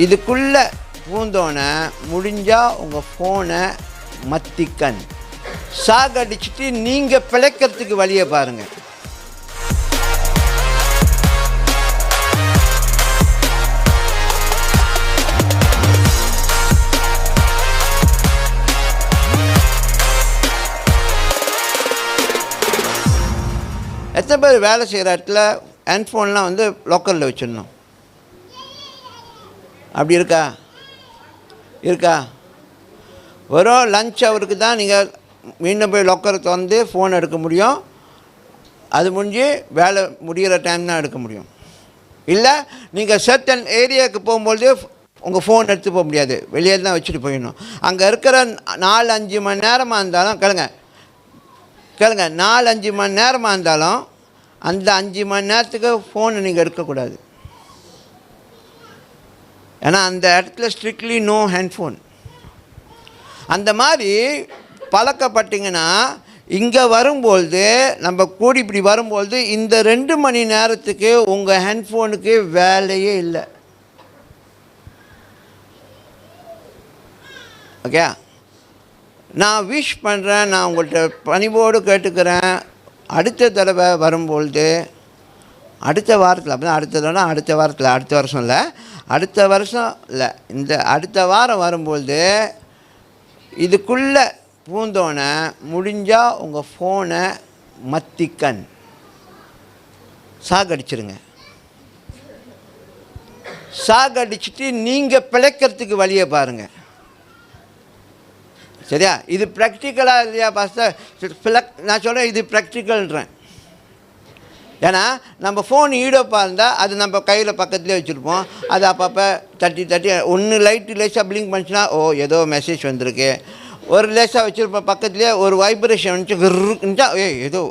இதுக்குள்ளே பூந்தோன்னே முடிஞ்சால் உங்கள் ஃபோனை மத்திக்கண் சாகடிச்சிட்டு நீங்கள் பிழைக்கிறதுக்கு வழியை பாருங்கள். எத்தனை பேர் வேலை செய்கிற இடத்துல ஹேண்ட்ஃபோன்லாம் வந்து லோக்கரில் வச்சிடணும்? அப்படி இருக்கா? வெறும் லஞ்ச் ஹவருக்கு தான் நீங்கள் மீண்டும் போய் லோக்கரை திறந்து ஃபோன் எடுக்க முடியும். அது முடிஞ்சு வேலை முடிகிற டைம் தான் எடுக்க முடியும். இல்லை நீங்கள் சர்டன் ஏரியாவுக்கு போகும்போது உங்கள் ஃபோன் எடுத்து போக முடியாது, வெளியே தான் வச்சுட்டு போயிடணும். அங்கே இருக்கிற 4-5 மணி நேரமாக இருந்தாலும் கேளுங்க 4-5 மணி நேரமாக இருந்தாலும் அந்த 5 மணி நேரத்துக்கு ஃபோனை நீங்கள் எடுக்கக்கூடாது. ஏன்னா அந்த இடத்துல ஸ்ட்ரிக்ட்லி நோ ஹேண்ட்ஃபோன். அந்த மாதிரி பழக்கப்பட்டிங்கன்னா இங்கே வரும்பொழுது நம்ம கூடி இப்படி வரும்பொழுது இந்த 2 மணி நேரத்துக்கு உங்கள் ஹேண்ட்ஃபோனுக்கு வேலையே இல்லை. ஓகே, நான் விஷ் பண்ணுறேன், நான் உங்கள்கிட்ட பணிவோடு கேட்டுக்கிறேன். அடுத்த தடவை வரும்பொழுது அடுத்த வாரத்தில் அப்படி தான் அடுத்த வாரத்தில் அடுத்த வருஷம் இல்லை, அடுத்த வருஷம் இல்லை, இந்த அடுத்த வாரம் வரும்பொழுது இதுக்குள்ளே பூந்தோன்னே முடிஞ்சால் உங்கள் ஃபோனை மத்திக்கண் சாகடிச்சிருங்க. சாகடிச்சிட்டு நீங்கள் பிழைக்கிறதுக்கு வழியை பாருங்கள். சரியா? இது ப்ராக்டிக்கலாக இல்லையா பாஸ்டர்? நான் சொல்கிறேன், இது ப்ராக்டிக்கல்ன்றேன். ஏன்னா நம்ம ஃபோன் ஈடோப்பாக இருந்தால் அது நம்ம கையில் பக்கத்துலேயே வச்சுருப்போம். அது அப்பப்போ தட்டி ஒன்று லைட்டு லேசாக பிளிங்க் பண்ணிச்சுன்னா ஏதோ மெசேஜ் வந்திருக்கு. ஒரு லேசாக வச்சுருப்போம் பக்கத்துலேயே, ஒரு வைப்ரேஷன் வந்துச்சு கிருந்துச்சா ஏதோ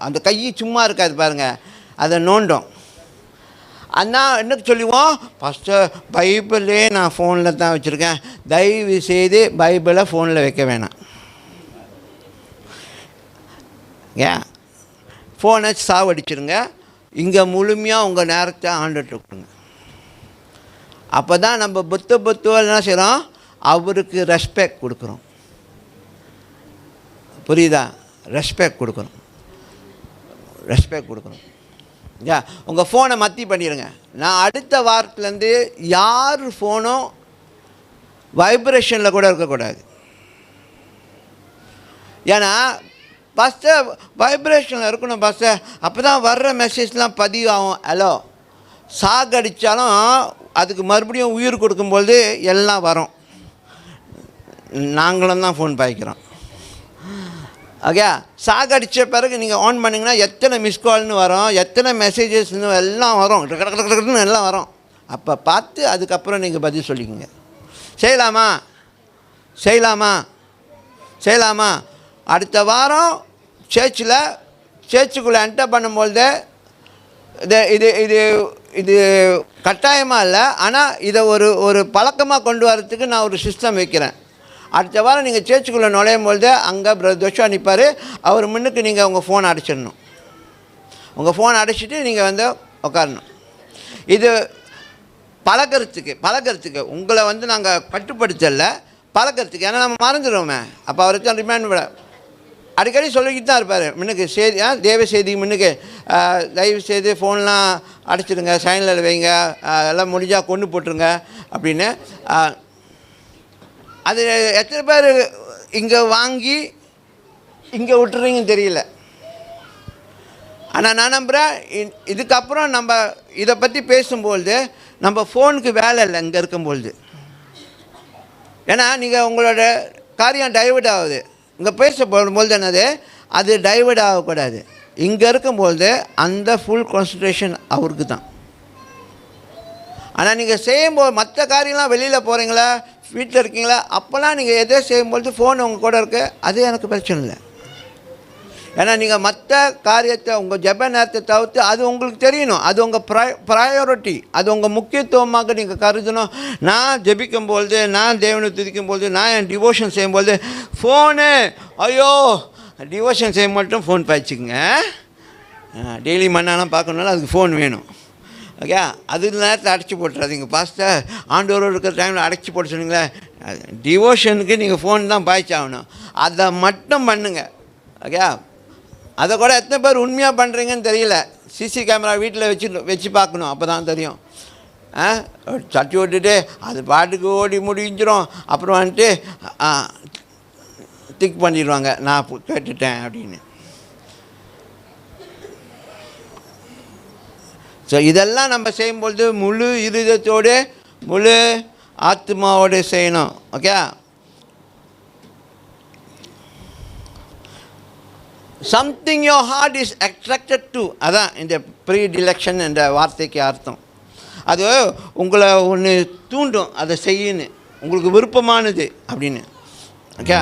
அந்த கை சும்மா இருக்காது பாருங்கள், அதை நோண்டும். அதான் என்ன சொல்லுவோம், ஃபஸ்ட்டு பைபிளே நான் ஃபோனில் தான் வச்சுருக்கேன், தயவு செய்து பைபிளை ஃபோனில் வைக்க வேணாம். ஏன் ஃபோனை சாவடிச்சிருங்க, இங்கே முழுமையாக உங்கள் நேரத்தை ஆண்டுட்டு கொடுங்க. அப்போ தான் நம்ம புத்துவம் என்ன செய்கிறோம், அவருக்கு ரெஸ்பெக்ட் கொடுக்குறோம். புரியுதா? ரெஸ்பெக்ட் கொடுக்குறோம். உங்கள் ஃபோனை மத்தி பண்ணிடுங்க. நான் அடுத்த வாரத்துலேருந்து யார் ஃபோனும் வைப்ரேஷனில் கூட இருக்கக்கூடாது. ஏன்னா ஃபஸ்ட்டு வைப்ரேஷனில் இருக்கணும் ஃபஸ்ட்டு, அப்போ தான் வர்ற மெசேஜ்லாம் பதிவாகும். ஹலோ, சாகடித்தாலும் அதுக்கு மறுபடியும் உயிர் கொடுக்கும்பொழுது எல்லாம் வரும். நாங்களும் தான் ஃபோன் பாய்க்கிறோம். ஓகே, சாகடித்த பிறகு நீங்கள் ஆன் பண்ணிங்கன்னா எத்தனை மிஸ்கால்னு வரும், எத்தனை மெசேஜஸ்னு எல்லாம் வரும், எல்லாம் வரும். அப்போ பார்த்து அதுக்கப்புறம் நீங்கள் பதில் சொல்லிக்கோங்க. செய்யலாமா? அடுத்த வாரம் சேர்ச்சுக்குள்ளே என்டர் பண்ணும்பொழுது இது இது இது கட்டாயமாக இல்லை, ஆனால் இதை ஒரு பழக்கமாக கொண்டு வரத்துக்கு நான் ஒரு சிஸ்டம் வைக்கிறேன். அடுத்த வாரம் நீங்கள் சேர்ச்சுக்குள்ளே நுழையும் பொழுது அங்கே ஜோஷுவா நிற்பார், அவர் முன்னுக்கு நீங்கள் உங்கள் ஃபோனை அடைச்சிடணும். உங்கள் ஃபோனை அடைச்சிட்டு நீங்கள் வந்து உட்காரணும். இது பழகிறதுக்கு உங்களை வந்து நாங்கள் கட்டுப்படுத்தலை, பழக்கிறதுக்கு. ஏன்னா நம்ம மறந்துடுவோமே, அப்போ அவருக்கு தான் ரிமைண்ட் பண்ண அடிக்கடி சொல்லிக்கிட்டு தான் இருப்பார். முன்னுக்கு செய்தி தேவ செய்திக்கு முன்னுக்கு தயவு செய்து ஃபோன்லாம் அடைச்சிடுங்க, சைனில் வைங்க, எல்லாம் முடிஞ்சால் கொண்டு போட்டுருங்க அப்படின்னு. அது எத்தனை பேர் இங்கே வாங்கி இங்கே விட்டுறீங்கன்னு தெரியல. ஆனால் நான் நம்புகிறேன் இதுக்கப்புறம் நம்ம இதை பற்றி பேசும்பொழுது நம்ம ஃபோனுக்கு வேலை இல்லை இங்கே இருக்கும்பொழுது. ஏன்னா நீங்கள் உங்களோட காரியம் டைவர்ட் ஆகுது. இங்கே பேச போகும்பொழுது என்னது, அது டைவர்ட் ஆகக்கூடாது. இங்கே இருக்கும்பொழுது அந்த ஃபுல் கான்சன்ட்ரேஷன் அவருக்கு தான். ஆனால் நீங்கள் செய்யும்போது மற்ற காரியம்லாம் வெளியில் போகிறீங்களா, வீட்டில் இருக்கீங்களா, அப்போல்லாம் நீங்கள் எதோ செய்யும்பொழுது ஃபோன் உங்கள் கூட இருக்குது, அது எனக்கு பிரச்சனை இல்லை. ஏன்னா நீங்கள் மற்ற காரியத்தை உங்கள் ஜெப நேரத்தை தவிர்த்து அது உங்களுக்கு தெரியணும், அது உங்கள் ப்ரையாரிட்டி, அது உங்கள் முக்கியத்துவமாக நீங்கள் கருதணும். நான் ஜெபிக்கும்பொழுது, நான் தேவனை துதிக்கும்பொழுது, நான் என் டிவோஷன் செய்யும்பொழுது ஃபோனு, ஐயோ டிவோஷன் செய்ய மட்டும் ஃபோன் பாய்ச்சிக்கங்க. டெய்லி மண்ணாலாம் பார்க்கணுனால அதுக்கு ஃபோன் வேணும். ஓகே, அது நேரத்தில் அடைச்சி போட்டுறாதீங்க. பாஸ்டர் ஆண்டவரோடு இருக்கிற டைமில் அடைச்சி போட்டு சொன்னீங்களே, டிவோஷனுக்கு நீங்கள் ஃபோன் தான் பாய்ச்சாகணும், அதை மட்டும் பண்ணுங்கள். ஓகே, அதை கூட எத்தனை பேர் உண்மையாக பண்ணுறீங்கன்னு தெரியல. சிசி கேமரா வீட்டில் வச்சு பார்க்கணும், அப்போ தான் தெரியும். தட்டி விட்டுட்டு அது பாட்டுக்கு ஓடி முடிஞ்சிடும். அப்புறம் வந்துட்டு திக் பண்ணிடுவாங்க, நான் கேட்டுட்டேன் அப்படின்னு. ஸோ இதெல்லாம் நம்ம செய்யும்பொழுது முழு இருதயத்தோடு முழு ஆத்மாவோடு செய்யணும். Okay, something your heart is attracted to, அதான் இந்த ப்ரீடிலெக்ஷன் என்ற வார்த்தைக்கு அர்த்தம். அது உங்களை ஒன்று தூண்டும், அதை செய்யணும், உங்களுக்கு விருப்பமானது அப்படின்னு. ஓகே.